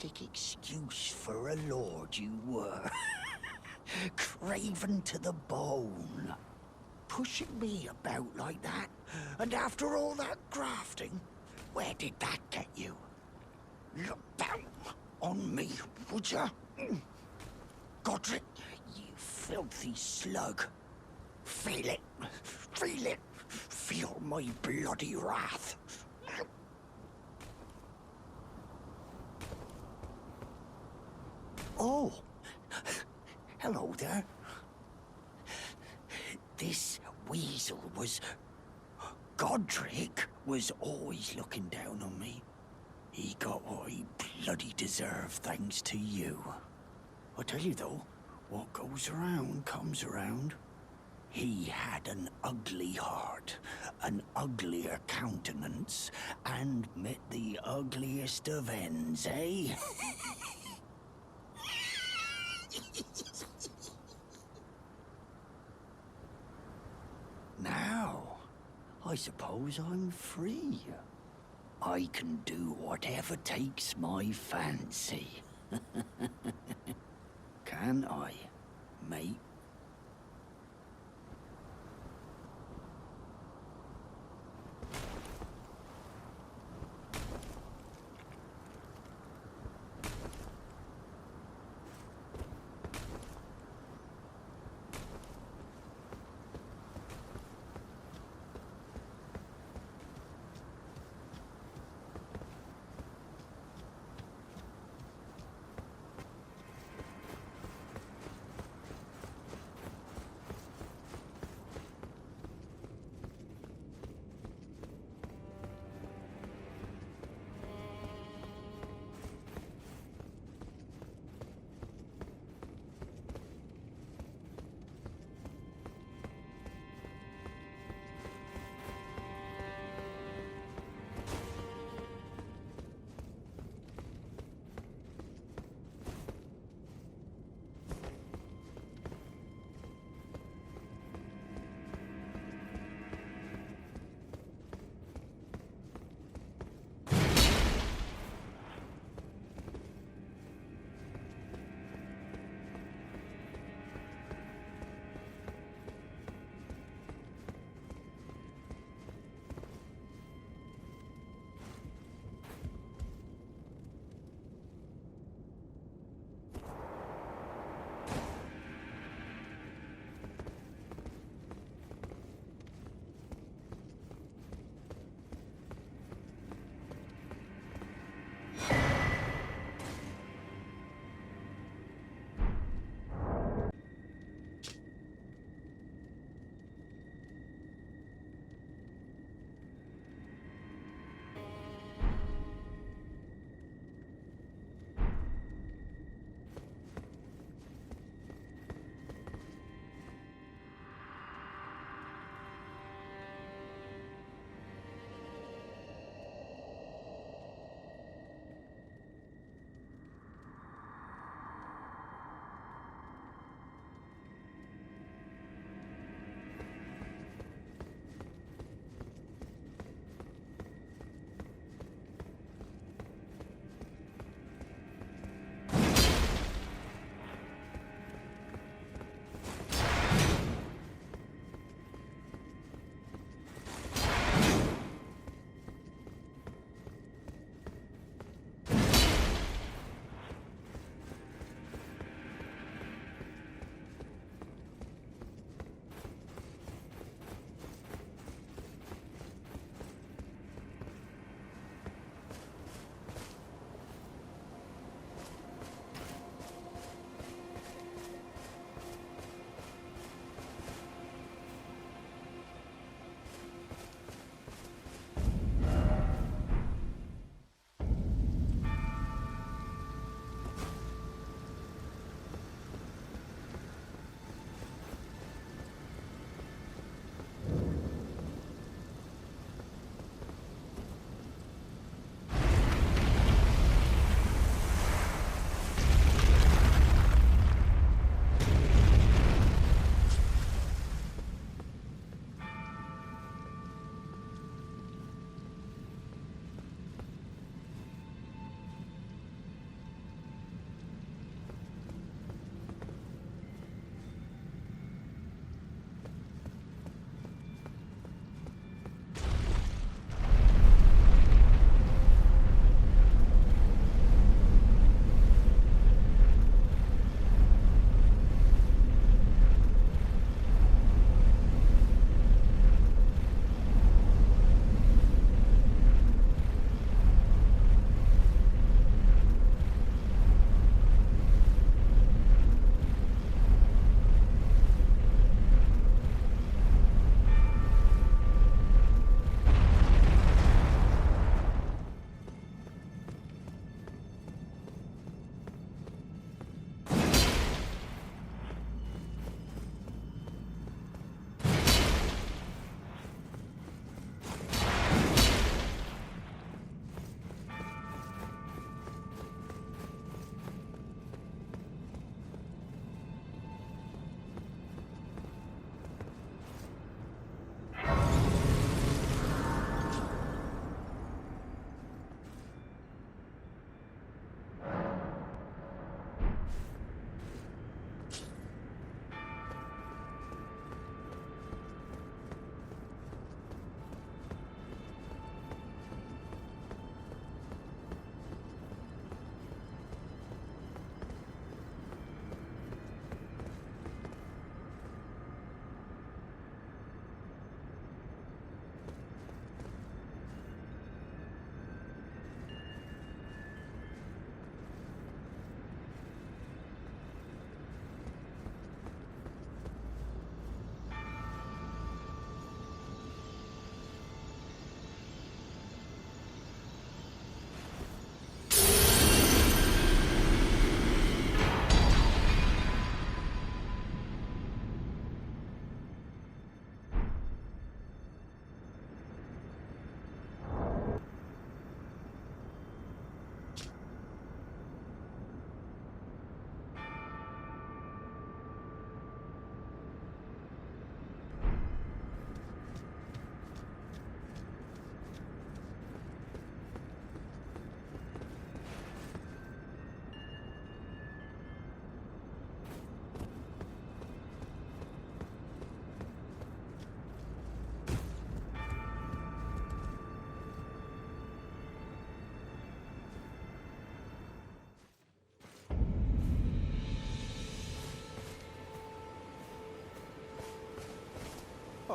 pathetic excuse for a lord you were. Craven to the bone. Pushing me about like that, and after all that grafting, where did that get you? Look down on me, would ya? Godric, you filthy slug. Feel it, feel it, feel my bloody wrath. Oh, hello there. This weasel was... Godric was always looking down on me. He got what he bloody deserved thanks to you. I tell you though, what goes around comes around. He had an ugly heart, an uglier countenance, and met the ugliest of ends, eh? Now, I suppose I'm free. I can do whatever takes my fancy. Can I, mate?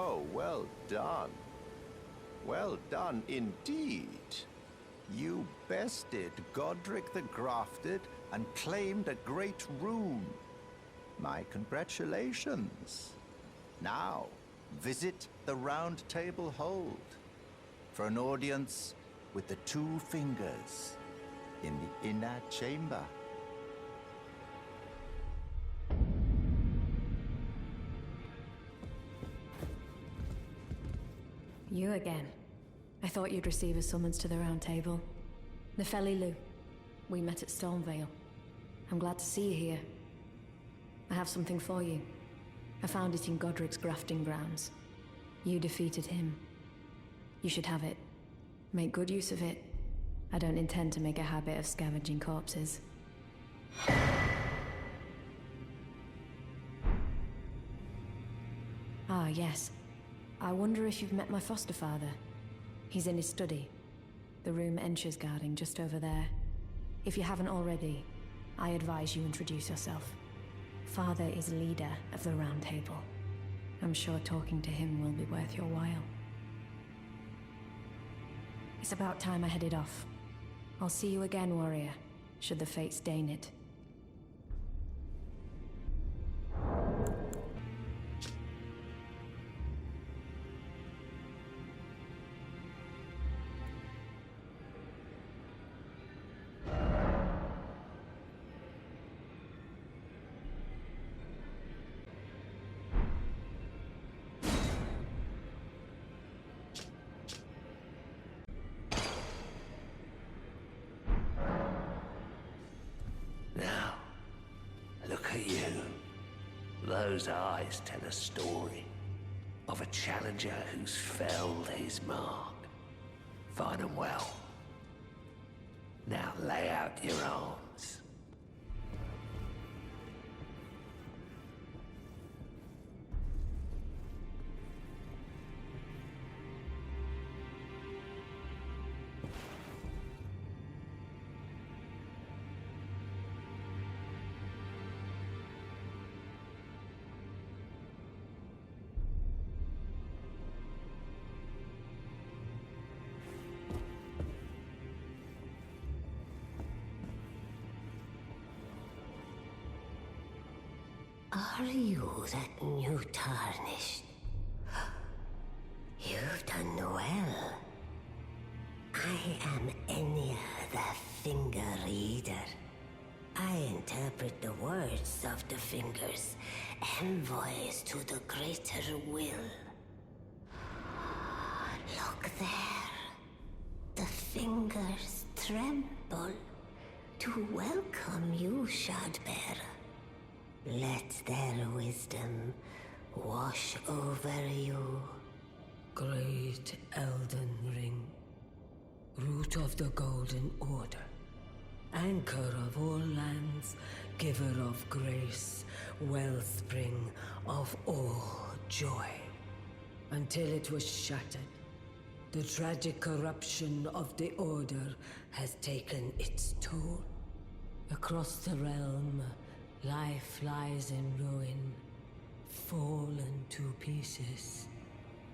Oh, well done. Well done indeed. You bested Godric the Grafted and claimed a great rune. My congratulations. Now, visit the Round Table Hold for an audience with the two fingers in the inner chamber. You again. I thought you'd receive a summons to the Round Table. Nefeli Lu. We met at Stormvale. I'm glad to see you here. I have something for you. I found it in Godric's grafting grounds. You defeated him. You should have it. Make good use of it. I don't intend to make a habit of scavenging corpses. Ah, yes. I wonder if you've met my foster father. He's in his study. The room Ensha's guarding just over there. If you haven't already, I advise you introduce yourself. Father is leader of the Round Table. I'm sure talking to him will be worth your while. It's about time I headed off. I'll see you again, warrior, should the fates deign it. Now, look at you. Those eyes tell a story of a challenger who's felled his mark. Fine and well. Now lay out your arms. Are you that new tarnished? You've done well. I am Enia the Finger Reader. I interpret the words of the fingers, envoys to the greater will. Look there. The fingers tremble to welcome you, Shardbearer. Let their wisdom wash over you. Great Elden Ring, root of the Golden Order, anchor of all lands, giver of grace, wellspring of all joy. Until it was shattered, the tragic corruption of the Order has taken its toll. Across the realm, life lies in ruin, fallen to pieces.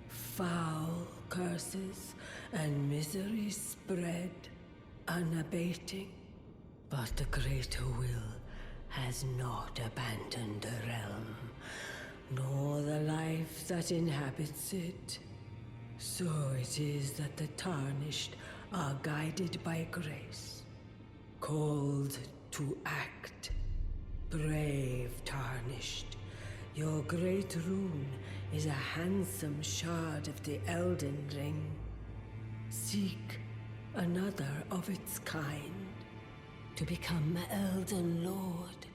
Foul curses and misery spread, unabating. But the greater will has not abandoned the realm, nor the life that inhabits it. So it is that the tarnished are guided by grace, called to act. Brave tarnished, your great rune is a handsome shard of the Elden Ring. Seek another of its kind to become Elden Lord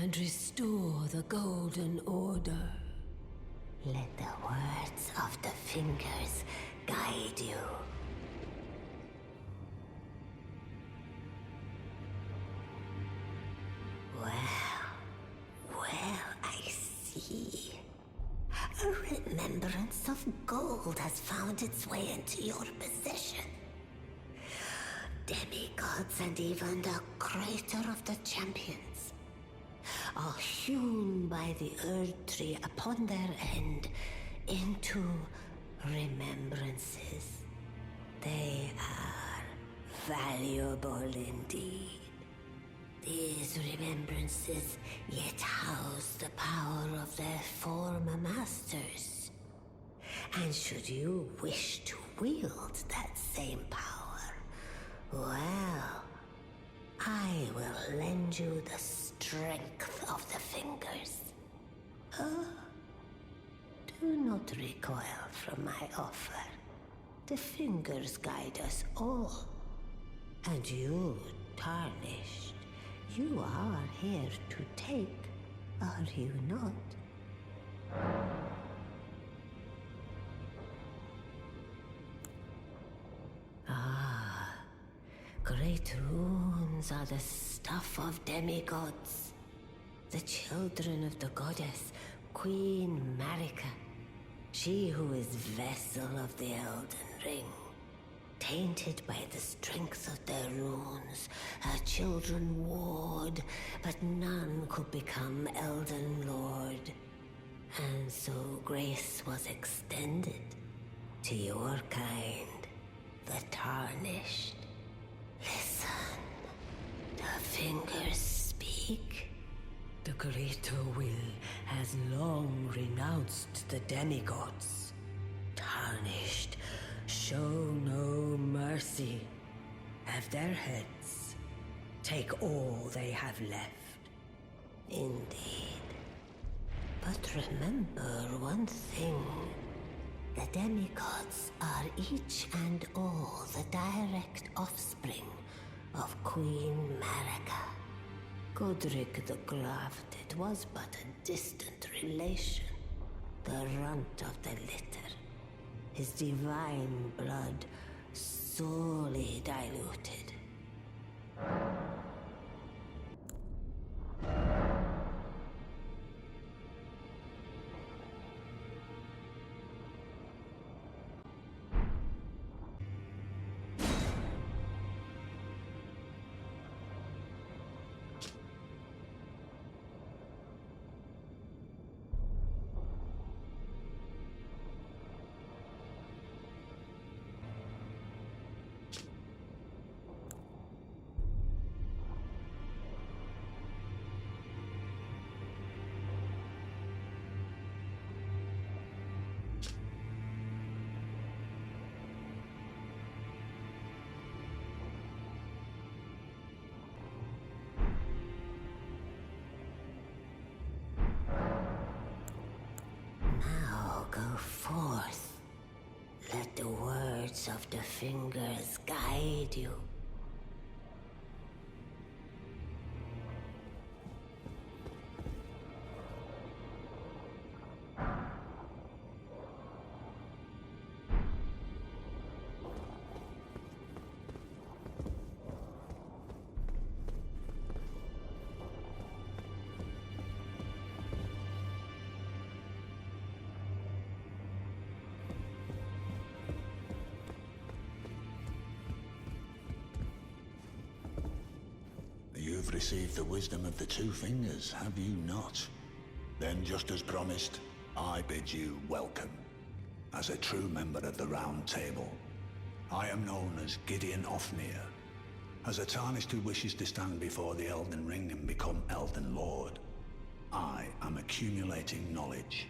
and restore the Golden Order. Let the words of the fingers guide you. Well, I see. A remembrance of gold has found its way into your possession. Demigods and even the creator of the champions are hewn by the Earth Tree upon their end into remembrances. They are valuable indeed. These remembrances yet house the power of their former masters. And should you wish to wield that same power, well, I will lend you the strength of the fingers. Do not recoil from my offer. The fingers guide us all. And you, tarnished, you are here to take, are you not? Great runes are the stuff of demigods. The children of the goddess, Queen Marika. She who is vessel of the Elden Ring. Tainted by the strength of their runes, her children warred, but none could become Elden Lord. And so grace was extended to your kind, the tarnished. Listen, the fingers speak. The greater will has long renounced the demigods. Tarnished, show no mercy. Have their heads. Take all they have left. Indeed. But remember one thing. The demigods are each and all the direct offspring of Queen Marika. Godric the Grafted was but a distant relation, the runt of the litter. His divine blood sorely diluted. Now go forth. Let the words of the fingers guide you. You've received the wisdom of the two fingers, have you not? Then, just as promised, I bid you welcome. As a true member of the Round Table, I am known as Gideon Ofnir. As a tarnished who wishes to stand before the Elden Ring and become Elden Lord, I am accumulating knowledge.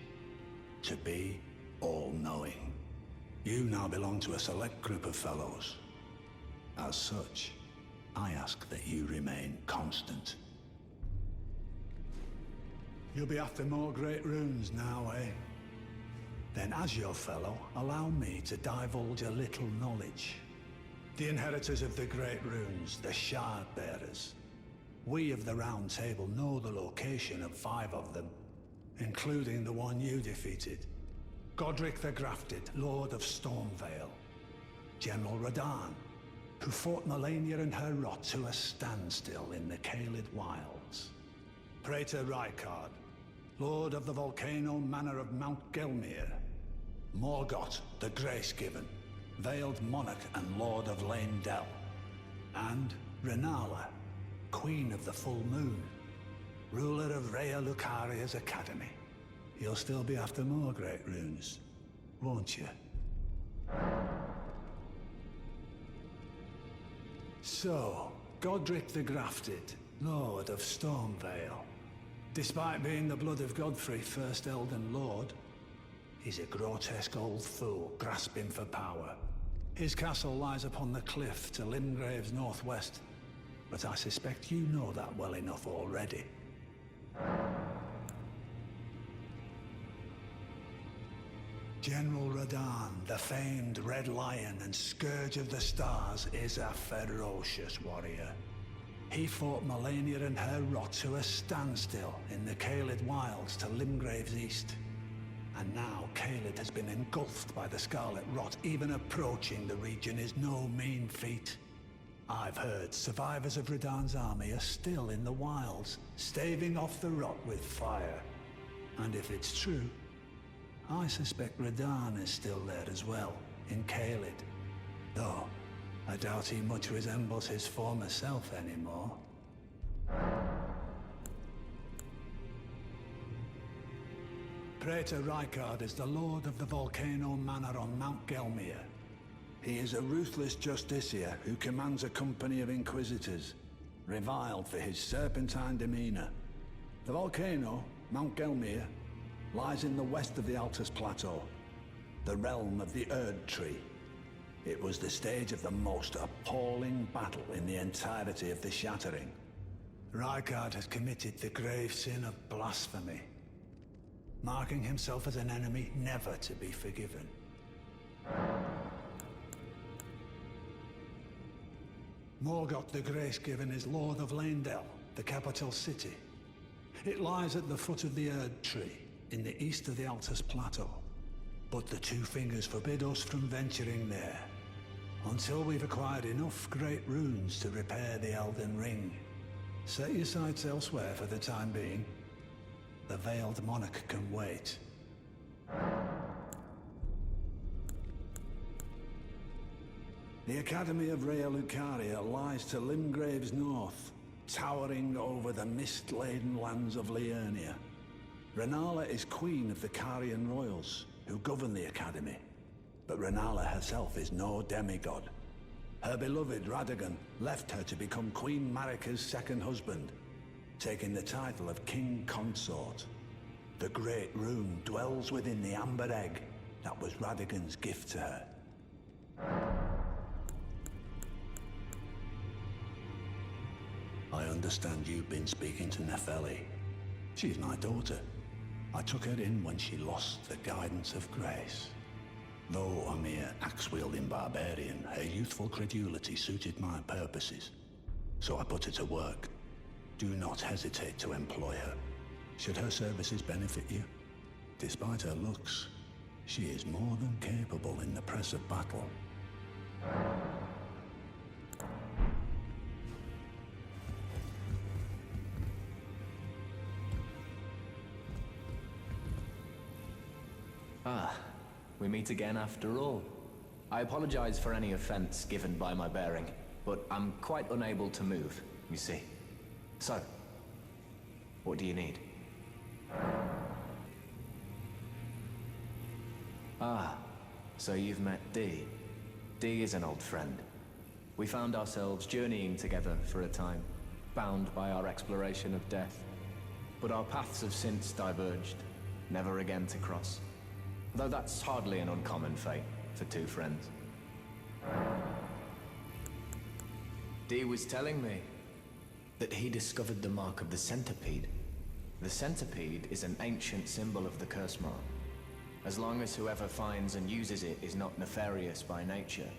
To be all-knowing. You now belong to a select group of fellows. As such, I ask that you remain constant. You'll be after more great runes now, eh? Then as your fellow, allow me to divulge a little knowledge. The inheritors of the great runes, the Shard Bearers. We of the Round Table know the location of 5 of them, including the one you defeated. Godric the Grafted, Lord of Stormvale. General Radahn, who fought Melania and her rot to a standstill in the Caelid Wilds. Praetor Rykard, Lord of the Volcano Manor of Mount Gelmir. Morgoth, the Grace-Given, Veiled Monarch and Lord of Leyndell. And Renala, Queen of the Full Moon, ruler of Rhea Lucaria's Academy. You'll still be after more great runes. won't you? So, Godric the Grafted, Lord of Stormvale. Despite being the blood of Godfrey, first Elden Lord, he's a grotesque old fool grasping for power. His castle lies upon the cliff to Limgrave's northwest, but I suspect you know that well enough already. General Radahn, the famed Red Lion and Scourge of the Stars, is a ferocious warrior. He fought Melania and her rot to a standstill in the Caelid Wilds to Limgrave's east. And now Caelid has been engulfed by the Scarlet Rot. Even approaching the region is no mean feat. I've heard survivors of Radahn's army are still in the wilds, staving off the rot with fire. And if it's true, I suspect Radahn is still there as well, in Caelid. Though, I doubt he much resembles his former self anymore. Praetor Rykard is the Lord of the Volcano Manor on Mount Gelmir. He is a ruthless justiciar who commands a company of inquisitors, reviled for his serpentine demeanor. The volcano, Mount Gelmir, lies in the west of the Altus Plateau, the realm of the Erd Tree. It was the stage of the most appalling battle in the entirety of the Shattering. Rykard has committed the grave sin of blasphemy, marking himself as an enemy never to be forgiven. Morgoth the Grace-Given is Lord of Leyndell, the capital city. It lies at the foot of the Erd Tree, in the east of the Altus Plateau. But the Two Fingers forbid us from venturing there, until we've acquired enough great runes to repair the Elden Ring. Set your sights elsewhere for the time being. The Veiled Monarch can wait. The Academy of Rea Lucaria lies to Limgrave's north, towering over the mist-laden lands of Liurnia. Rennala is queen of the Carian royals, who govern the Academy. But Rennala herself is no demigod. Her beloved Radagon left her to become Queen Marika's second husband, taking the title of King Consort. The Great Rune dwells within the Amber Egg that was Radagon's gift to her. I understand you've been speaking to Nefeli. She's my daughter. I took her in when she lost the guidance of grace. Though a mere axe-wielding barbarian, her youthful credulity suited my purposes. So I put her to work. Do not hesitate to employ her, should her services benefit you. Despite her looks, she is more than capable in the press of battle. Ah, we meet again after all. I apologize for any offense given by my bearing, but I'm quite unable to move, you see. So, what do you need? Ah, so you've met Dee. Dee is an old friend. We found ourselves journeying together for a time, bound by our exploration of death. But our paths have since diverged, never again to cross. Though that's hardly an uncommon fate for two friends. Dee was telling me that he discovered the mark of the centipede. The centipede is an ancient symbol of the curse mark. As long as whoever finds and uses it is not nefarious by nature,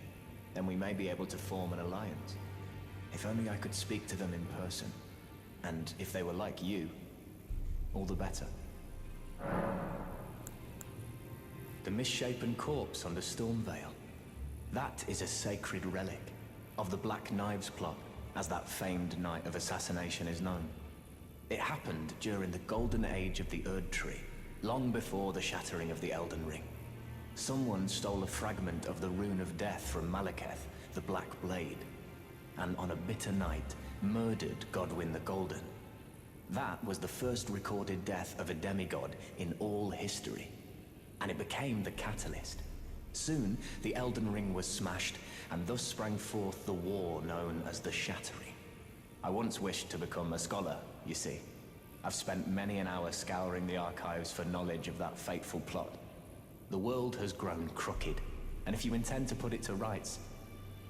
then we may be able to form an alliance. If only I could speak to them in person. And if they were like you, all the better. The misshapen corpse under Stormvale. That is a sacred relic of the Black Knives plot, as that famed night of assassination is known. It happened during the golden age of the Erd Tree, long before the shattering of the Elden Ring. Someone stole a fragment of the Rune of Death from Malekith, the Black Blade, and on a bitter night, murdered Godwyn the Golden. That was the first recorded death of a demigod in all history. and it became the catalyst. Soon, the Elden Ring was smashed, and thus sprang forth the war known as the Shattering. I once wished to become a scholar, you see. I've spent many an hour scouring the archives for knowledge of that fateful plot. The world has grown crooked, and if you intend to put it to rights,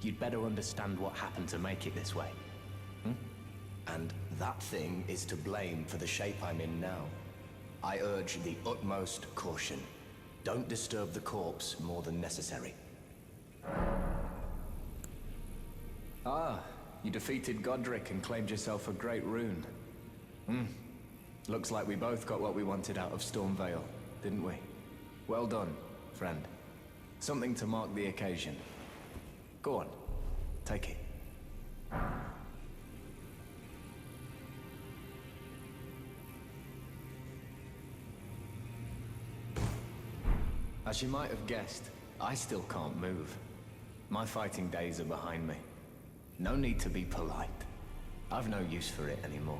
you'd better understand what happened to make it this way. And that thing is to blame for the shape I'm in now. I urge the utmost caution. Don't disturb the corpse more than necessary. Ah, you defeated Godric and claimed yourself a great rune. Looks like we both got what we wanted out of Stormvale, didn't we? Well done, friend. Something to mark the occasion. Go on, take it. As you might have guessed, I still can't move. My fighting days are behind me. No need to be polite. I've no use for it anymore.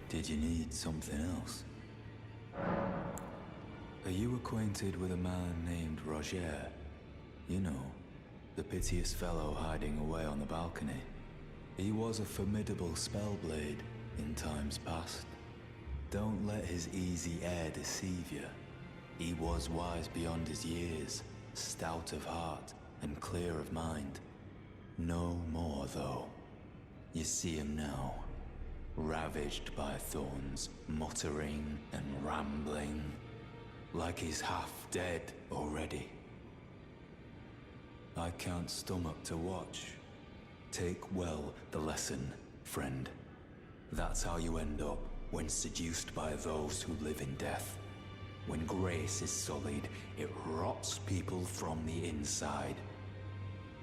Did you need something else? Are you acquainted with a man named Roger? You know, the piteous fellow hiding away on the balcony. He was a formidable spellblade in times past. Don't let his easy air deceive you. He was wise beyond his years, stout of heart and clear of mind. No more, though. You see him now, ravaged by thorns, muttering and rambling, like he's half dead already. I can't stomach to watch. Take well the lesson, friend. That's how you end up when seduced by those who live in death. When grace is sullied, it rots people from the inside,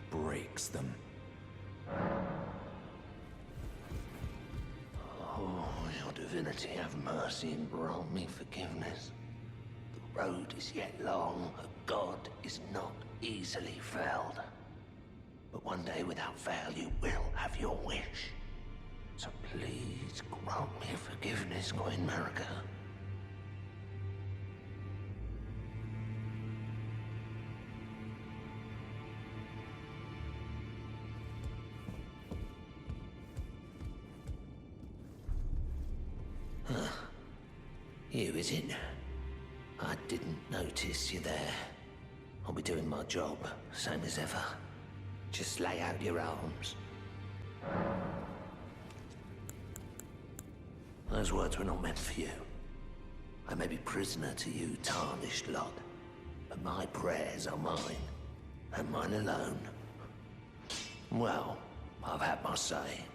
breaks them. Oh, your divinity, have mercy and grant me forgiveness. The road is yet long, a god is not easily felled. But one day without fail you will have your wish. So please grant me forgiveness, Queen Marika. You, is it? I didn't notice you there. I'll be doing my job, same as ever. Just lay out your arms. Those words were not meant for you. I may be prisoner to you, tarnished lot, but my prayers are mine, and mine alone. Well, I've had my say.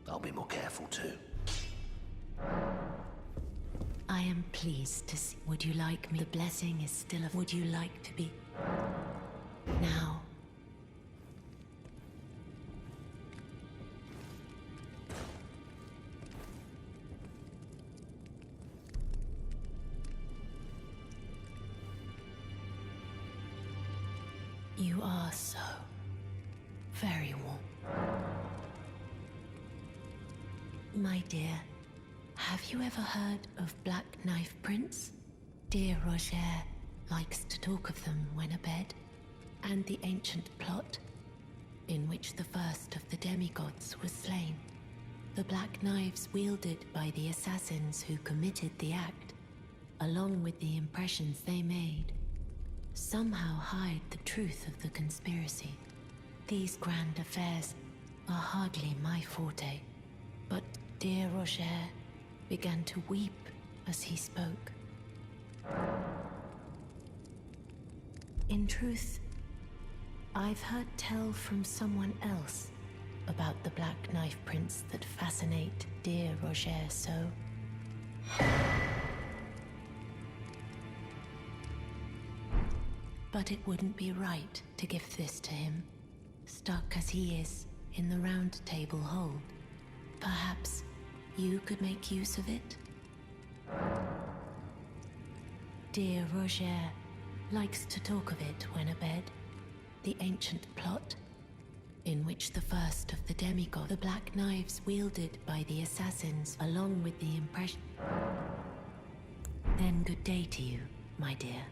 I'll be more careful too. I am pleased to see. Would you like me? The blessing is still of. Would you like to be? Now. You are so very warm. My dear, have you ever heard of Black Knife Prince? Dear Roger likes to talk of them when abed, and the ancient plot in which the first of the demigods was slain. The black knives wielded by the assassins who committed the act, along with the impressions they made, somehow hide the truth of the conspiracy. These grand affairs are hardly my forte, but dear Roger began to weep as he spoke. In truth, I've heard tell from someone else about the Black Knife Prince that fascinate dear Roger so. But it wouldn't be right to give this to him, stuck as he is in the Round Table hold. Perhaps you could make use of it? Dear Roger likes to talk of it when abed, The ancient plot, in which the first of the demigods, the black knives wielded by the assassins, along with the impression. Then good day to you, my dear.